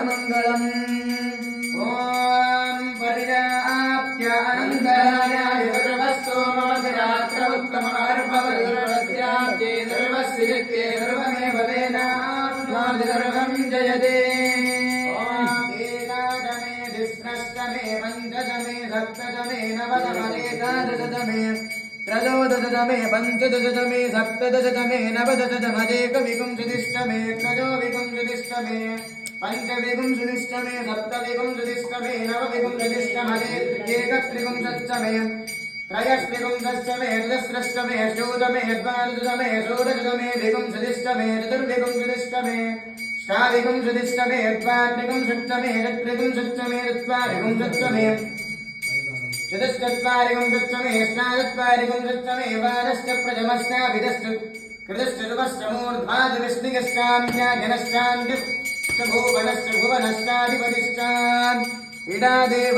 मङ्गलम् ॐ पर्याप्त्य अनन्तराय सर्वस्तु मम विरात्र उत्तमर्भवति सर्वस्य जित्ये सर्वमेव तेनाप्नोति सर्वं जयते एकादमे द्विस्रष्टमे पञ्चदमे सप्तदमे नवदमे एकादशदमे त्रयोदशदमे पञ्चदशदमे सप्तदशदमे नवदशदमदेकविंशतिष्टमे त्रयोविंशतिष्टमे पञ्चविंशतिष्टमे सप्तविंशतिष्टमे नवविंशतिष्टमदेकत्रिविंशतिष्टमे त्रयस्त्रिविंशतिष्टमे चतुस्रष्टमे चौदमे द्वादशमे षोडशमे विंशतिष्टमे चतुर्विंशतिष्टमे षाविंशतिष्टमे द्वात्रिविंशतिष्टमे चतुर्विंशतिष्टमे चत्वारिविंशतिष्टमे चतुश्चत्वारिविंशतिष्टमे अष्टाचत्वारिविंशतिष्टमे वादश्च प्रथमश्चाभिधश्च कृतश्च ध्रुवश्च मूर्ध्वादिविष्णुयश्चान्याघनश्चान्दिश्च भुवनश्चाधिपतिश्चान् इडादेव